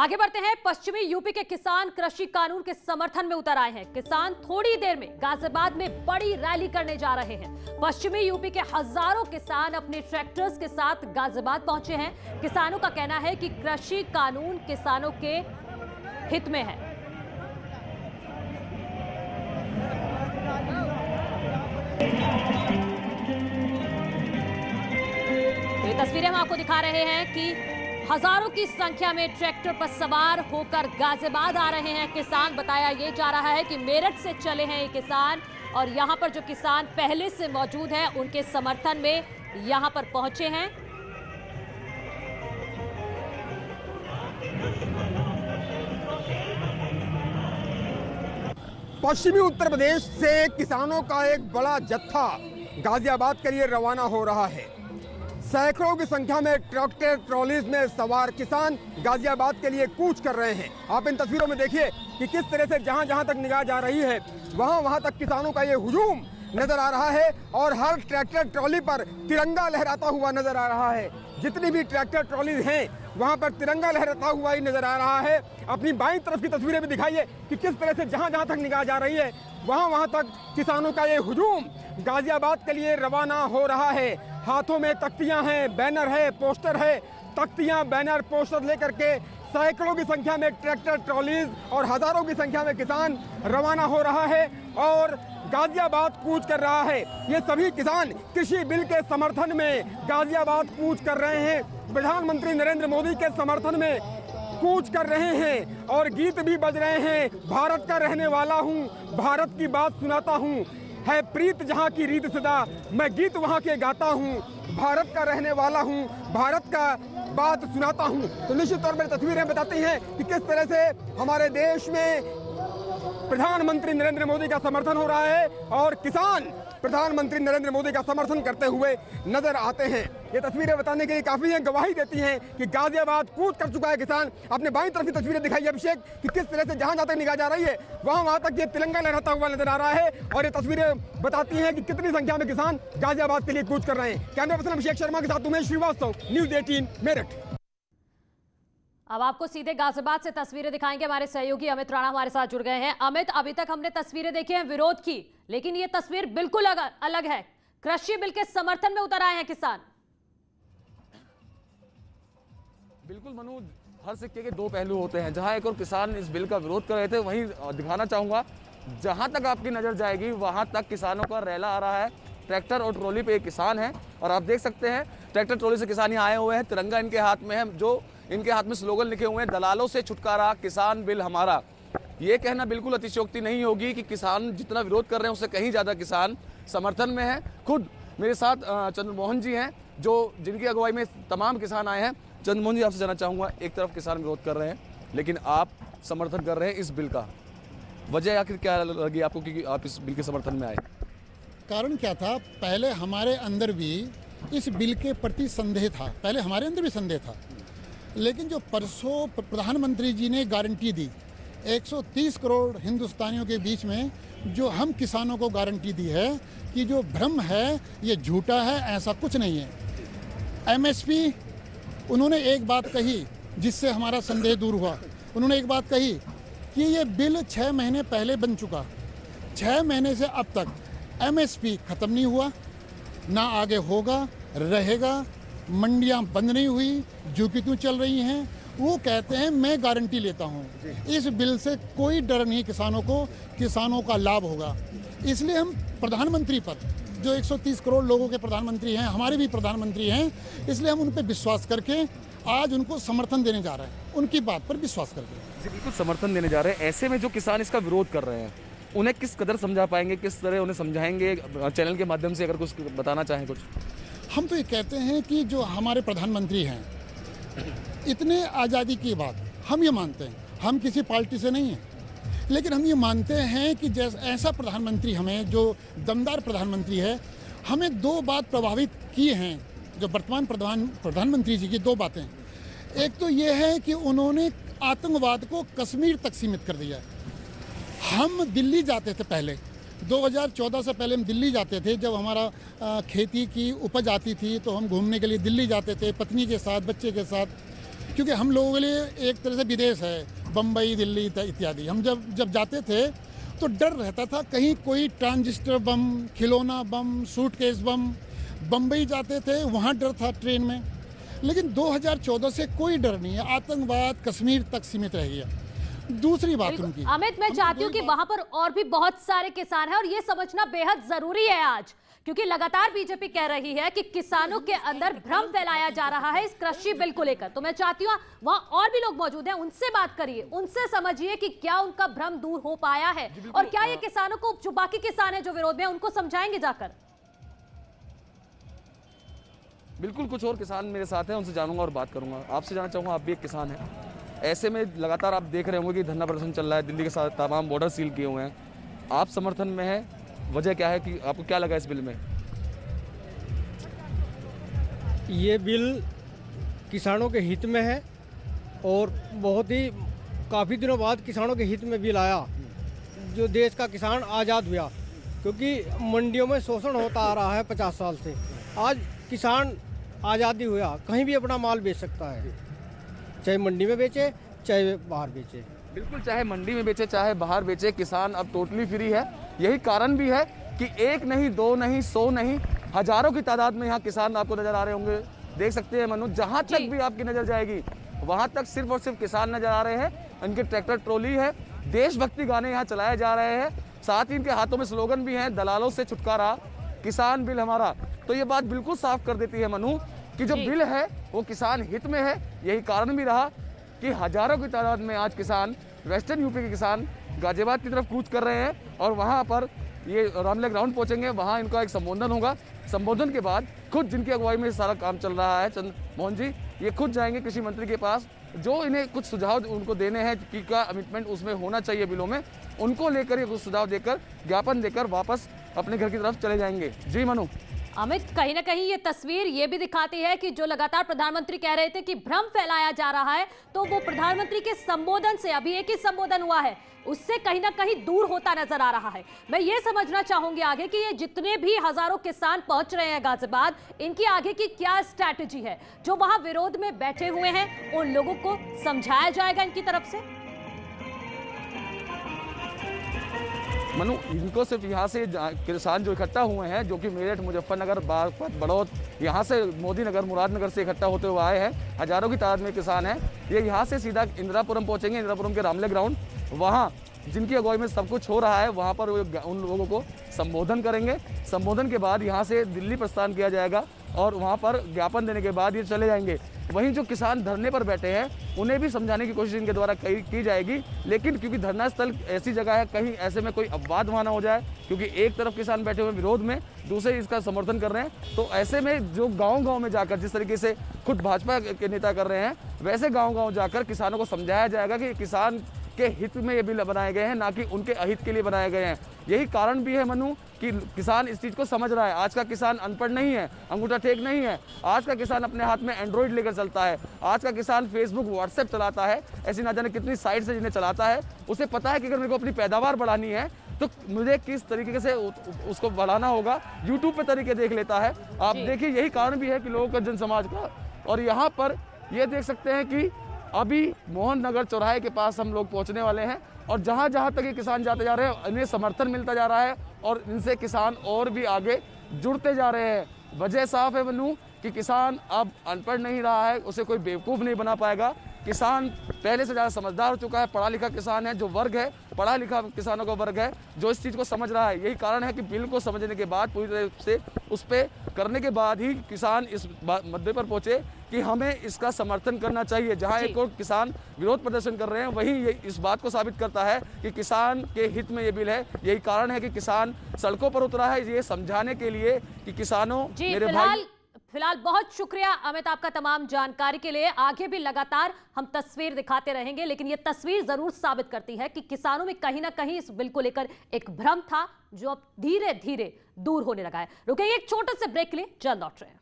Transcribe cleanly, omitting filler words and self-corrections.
आगे बढ़ते हैं। पश्चिमी यूपी के किसान कृषि कानून के समर्थन में उतर आए हैं। किसान थोड़ी देर में गाजियाबाद में बड़ी रैली करने जा रहे हैं। पश्चिमी यूपी के हजारों किसान अपने ट्रैक्टर्स के साथ गाजियाबाद पहुंचे हैं। किसानों का कहना है कि कृषि कानून किसानों के हित में है। तो ये तस्वीरें हम आपको दिखा रहे हैं कि हजारों की संख्या में ट्रैक्टर पर सवार होकर गाजियाबाद आ रहे हैं किसान। बताया ये जा रहा है कि मेरठ से चले हैं ये किसान और यहां पर जो किसान पहले से मौजूद हैं उनके समर्थन में यहां पर पहुंचे हैं। पश्चिमी उत्तर प्रदेश से किसानों का एक बड़ा जत्था गाजियाबाद के लिए रवाना हो रहा है। सैकड़ों की संख्या में ट्रैक्टर ट्रॉलीज में सवार किसान गाजियाबाद के लिए कूच कर रहे हैं। आप इन तस्वीरों में देखिए कि किस तरह से जहां जहां तक निगाह जा रही है वहां तक किसानों का ये हुजूम नजर आ रहा है और हर ट्रैक्टर ट्रॉली पर तिरंगा लहराता हुआ नजर आ रहा है। जितनी भी ट्रैक्टर ट्रॉलीज हैं वहां पर तिरंगा लहराता हुआ ही नजर आ रहा है। अपनी बाईं तरफ की तस्वीरें भी दिखाइए कि किस तरह से जहां जहां तक निगाह जा रही है वहां तक किसानों का ये हुजूम गाजियाबाद के लिए रवाना हो रहा है। हाथों में तख्तियां हैं, बैनर है, पोस्टर है। तख्तियां, बैनर, पोस्टर लेकर के सैकड़ों की संख्या में ट्रैक्टर ट्रॉलीज और हजारों की संख्या में किसान रवाना हो रहा है और गाजियाबाद कूच कर रहा है। ये सभी किसान कृषि बिल के समर्थन में गाजियाबाद कूच कर रहे हैं। प्रधानमंत्री नरेंद्र मोदी के समर्थन में कूच कर रहे हैं और गीत भी बज रहे हैं। भारत का रहने वाला हूँ, भारत की बात सुनाता हूँ, है प्रीत जहाँ की रीत सदा, मैं गीत वहाँ के गाता हूँ। भारत का रहने वाला हूँ, भारत का बात सुनाता हूँ। तो निश्चित तौर पर तस्वीरें बताती हैं कि किस तरह से हमारे देश में प्रधानमंत्री नरेंद्र मोदी का समर्थन हो रहा है और किसान प्रधानमंत्री नरेंद्र मोदी का समर्थन करते हुए नजर आते हैं। ये तस्वीरें बताने के लिए काफी हैं, गवाही देती हैं कि गाजियाबाद कूच कर चुका है किसान। अपने बाईं तरफ की तस्वीरें दिखाई अभिषेक कि किस तरह से जहां तक निगाह जा रही है वहां तक ये तिरंगा लहराता हुआ नजर आ रहा है और ये तस्वीरें बताती हैं कि कितनी संख्या में किसान गाजियाबाद के लिए कूच कर रहे हैं। कैमरा पर्सन अभिषेक शर्मा के साथ उमेश श्रीवास्तव, न्यूज 18 मेरठ। अब आपको सीधे गाजियाबाद से तस्वीरें दिखाएंगे। हमारे सहयोगी अमित राणा हमारे साथ जुड़ गए हैं। अमित, अभी तक हमने तस्वीरें देखी हैं विरोध की, लेकिन ये तस्वीर बिल्कुल अलग है। कृषि बिल के समर्थन में उतर आए हैं किसान। बिल्कुल मनु, हर सिक्के के दो पहलू होते हैं। जहां एक और किसान इस बिल का विरोध कर रहे थे वहीं दिखाना चाहूंगा जहां तक आपकी नजर जाएगी वहां तक किसानों का रैला आ रहा है। ट्रैक्टर और ट्रॉली पे एक किसान है और आप देख सकते हैं ट्रैक्टर ट्रॉली से किसान यहाँ आए हुए हैं। तिरंगा इनके हाथ में है, जो इनके हाथ में स्लोगन लिखे हुए हैं, दलालों से छुटकारा, किसान बिल हमारा। ये कहना बिल्कुल अतिशयोक्ति नहीं होगी कि किसान जितना विरोध कर रहे हैं उससे कहीं ज़्यादा किसान समर्थन में है। खुद मेरे साथ चंद्रमोहन जी हैं जो जिनकी अगुवाई में तमाम किसान आए हैं। चंद्रमोहन जी, आपसे जानना चाहूँगा, एक तरफ किसान विरोध कर रहे हैं लेकिन आप समर्थन कर रहे हैं इस बिल का, वजह आखिर क्या लगी आपको कि आप इस बिल के समर्थन में आए? कारण क्या था? पहले हमारे अंदर भी इस बिल के प्रति संदेह था, पहले हमारे अंदर भी संदेह था, लेकिन जो परसों प्रधानमंत्री जी ने गारंटी दी 130 करोड़ हिंदुस्तानियों के बीच में, जो हम किसानों को गारंटी दी है कि जो भ्रम है ये झूठा है, ऐसा कुछ नहीं है। एमएसपी, उन्होंने एक बात कही जिससे हमारा संदेह दूर हुआ। उन्होंने एक बात कही कि ये बिल 6 महीने पहले बन चुका, 6 महीने से अब तक एमएसपी खत्म नहीं हुआ, ना आगे होगा, रहेगा। मंडियां बंद नहीं हुई, जो कि क्यों चल रही हैं। वो कहते हैं मैं गारंटी लेता हूं, इस बिल से कोई डर नहीं किसानों को, किसानों का लाभ होगा। इसलिए हम प्रधानमंत्री पर, जो 130 करोड़ लोगों के प्रधानमंत्री हैं, हमारे भी प्रधानमंत्री हैं, इसलिए हम उन पर विश्वास करके आज उनको समर्थन देने जा रहे हैं, उनकी बात पर विश्वास करके। बिल्कुल समर्थन देने जा रहे हैं। ऐसे में जो किसान इसका विरोध कर रहे हैं उन्हें किस कदर समझा पाएंगे, किस तरह उन्हें समझाएंगे चैनल के माध्यम से, अगर कुछ बताना चाहें कुछ? हम तो ये कहते हैं कि जो हमारे प्रधानमंत्री हैं, इतने आज़ादी की बात हम ये मानते हैं, हम किसी पार्टी से नहीं हैं, लेकिन हम ये मानते हैं कि जैसा ऐसा प्रधानमंत्री हमें, जो दमदार प्रधानमंत्री है, हमें दो बात प्रभावित किए हैं। जो वर्तमान प्रधानमंत्री जी की दो बातें, एक तो ये है कि उन्होंने आतंकवाद को कश्मीर तक सीमित कर दिया। हम दिल्ली जाते थे पहले, 2014 से पहले हम दिल्ली जाते थे। जब हमारा खेती की उपज आती थी तो हम घूमने के लिए दिल्ली जाते थे, पत्नी के साथ, बच्चे के साथ, क्योंकि हम लोगों के लिए एक तरह से विदेश है, बम्बई, दिल्ली इत्यादि। हम जब जाते थे तो डर रहता था कहीं कोई ट्रांजिस्टर बम, खिलौना बम, सूटकेस बम। बम्बई जाते थे, वहाँ डर था ट्रेन में। लेकिन 2014 से कोई डर नहीं है, आतंकवाद कश्मीर तक सीमित रह गया। दूसरी बात उनकी, अमित, मैं चाहती हूँ कि वहां पर और भी बहुत सारे किसान हैं और ये समझना बेहद जरूरी है आज, क्योंकि लगातार बीजेपी कह रही है कि किसानों के अंदर भ्रम फैलाया जा रहा है इस कृषि बिल को लेकर। तो मैं चाहती हूँ वहां और भी लोग मौजूद हैं, उनसे बात करिए, उनसे समझिए कि क्या उनका भ्रम दूर हो पाया है और क्या ये किसानों को, जो बाकी किसान हैं जो विरोध में, उनको समझाएंगे जाकर। बिल्कुल, कुछ और किसान मेरे साथ हैं, उनसे जानूंगा और बात करूंगा। आपसे जानना चाहूँगा, आप भी एक किसान हैं, ऐसे में लगातार आप देख रहे होंगे कि धरना प्रदर्शन चल रहा है, दिल्ली के साथ तमाम बॉर्डर सील किए हुए हैं, आप समर्थन में हैं, वजह क्या है कि आपको क्या लगा इस बिल में? ये बिल किसानों के हित में है और बहुत ही काफ़ी दिनों बाद किसानों के हित में बिल आया, जो देश का किसान आज़ाद हुआ, क्योंकि मंडियों में शोषण होता आ रहा है 50 साल से। आज किसान आज़ादी हुआ, कहीं भी अपना माल बेच सकता है, चाहे मंडी में बेचे चाहे बाहर बेचे। बिल्कुल, चाहे मंडी में बेचे चाहे बाहर बेचे, किसान अब टोटली फ्री है। यही कारण भी है कि एक नहीं, दो नहीं, 100 नहीं, हजारों की तादाद में यहाँ किसान आपको नजर आ रहे होंगे। देख सकते हैं मनु, जहाँ तक भी आपकी नजर जाएगी वहाँ तक सिर्फ और सिर्फ किसान नजर आ रहे हैं। इनके ट्रैक्टर ट्रॉली है, देशभक्ति गाने यहाँ चलाए जा रहे हैं, साथ ही इनके हाथों में स्लोगन भी हैं, दलालों से छुटकारा, किसान बिल हमारा। तो ये बात बिल्कुल साफ कर देती है मनु कि जो बिल है वो किसान हित में है। यही कारण भी रहा कि हजारों की तादाद में आज किसान, वेस्टर्न यूपी के किसान गाजियाबाद की तरफ कूच कर रहे हैं और वहाँ पर ये रामलीला ग्राउंड पहुँचेंगे। वहाँ इनका एक संबोधन होगा। संबोधन के बाद खुद जिनकी अगुवाई में सारा काम चल रहा है, चंद्र मोहन जी, ये खुद जाएंगे कृषि मंत्री के पास, जो इन्हें कुछ सुझाव उनको देने हैं कि क्या अमिटमेंट उसमें होना चाहिए बिलों में, उनको लेकर ये कुछ सुझाव देकर, ज्ञापन देकर वापस अपने घर की तरफ चले जाएंगे। जी मनु। अमित, कहीं ना कहीं ये तस्वीर ये भी दिखाती है कि जो लगातार प्रधानमंत्री कह रहे थे कि भ्रम फैलाया जा रहा है, तो वो प्रधानमंत्री के संबोधन से, अभी एक ही संबोधन हुआ है, उससे कहीं ना कहीं दूर होता नजर आ रहा है। मैं ये समझना चाहूंगी आगे कि ये जितने भी हजारों किसान पहुंच रहे हैं गाजियाबाद, इनकी आगे की क्या स्ट्रैटेजी है? जो वहां विरोध में बैठे हुए हैं उन लोगों को समझाया जाएगा इनकी तरफ से? मनु, इनको सिर्फ यहाँ से किसान जो इकट्ठा हुए हैं, जो कि मेरठ, मुजफ्फरनगर, बागपत, बड़ौद, यहाँ से मोदी नगर, मुरादनगर से इकट्ठा होते हुए आए हैं, हजारों की तादाद में किसान हैं। ये यहाँ से सीधा इंदिरापुरम पहुँचेंगे, इंदिरापुरम के रामलीला ग्राउंड, वहाँ जिनकी अगुवाई में सब कुछ हो रहा है, वहाँ पर उन लोगों को संबोधन करेंगे। संबोधन के बाद यहाँ से दिल्ली प्रस्थान किया जाएगा और वहाँ पर ज्ञापन देने के बाद ये चले जाएंगे। वहीं जो किसान धरने पर बैठे हैं उन्हें भी समझाने की कोशिश इनके द्वारा की जाएगी, लेकिन क्योंकि धरना स्थल ऐसी जगह है, कहीं ऐसे में कोई अपवाद वहाँ ना हो जाए, क्योंकि एक तरफ किसान बैठे हुए विरोध में, दूसरे इसका समर्थन कर रहे हैं। तो ऐसे में जो गाँव-गाँव में जाकर, जिस तरीके से खुद भाजपा के नेता कर रहे हैं, वैसे गाँव-गाँव जाकर किसानों को समझाया जाएगा कि किसान के हित में ये बिल बनाए गए हैं, ना कि उनके अहित के लिए बनाए गए हैं। यही कारण भी है मनु कि किसान इस चीज़ को समझ रहा है। आज का किसान अनपढ़ नहीं है, अंगूठा टेक नहीं है। आज का किसान अपने हाथ में एंड्रॉइड लेकर चलता है। आज का किसान फेसबुक, व्हाट्सएप चलाता है, ऐसी ना जाने कितनी साइट से जिन्हें चलाता है। उसे पता है कि अगर मेरे को अपनी पैदावार बढ़ानी है तो मुझे किस तरीके से उसको बढ़ाना होगा, यूट्यूब पे तरीके देख लेता है। आप देखिए, यही कारण भी है कि लोगों का, जन समाज का। और यहाँ पर ये देख सकते हैं कि अभी मोहन नगर चौराहे के पास हम लोग पहुंचने वाले हैं और जहां जहां तक ये किसान जाते जा रहे हैं, इन्हें समर्थन मिलता जा रहा है और इनसे किसान और भी आगे जुड़ते जा रहे हैं। वजह साफ है मनु कि किसान अब अनपढ़ नहीं रहा है, उसे कोई बेवकूफ़ नहीं बना पाएगा। किसान पहले से ज़्यादा समझदार हो चुका है, पढ़ा लिखा किसान है। जो वर्ग है, पढ़ा लिखा किसानों का वर्ग है, जो इस चीज़ को समझ रहा है। यही कारण है कि बिल को समझने के बाद, पूरी तरह से उस पर करने के बाद ही किसान इस मुद्दे पर पहुंचे कि हमें इसका समर्थन करना चाहिए। जहां एक और किसान विरोध प्रदर्शन कर रहे हैं, वहीं ये इस बात को साबित करता है कि किसान के हित में ये बिल है। यही कारण है कि किसान सड़कों पर उतरा है, ये समझाने के लिए कि किसानों, मेरे भाई। फिलहाल बहुत शुक्रिया अमित आपका तमाम जानकारी के लिए। आगे भी लगातार हम तस्वीर दिखाते रहेंगे, लेकिन ये तस्वीर जरूर साबित करती है कि किसानों में कहीं ना कहीं इस बिल को लेकर एक भ्रम था, जो अब धीरे धीरे दूर होने लगा है। रुकेंगे एक छोटे से ब्रेक के लिए, जल्द लौट रहे हैं।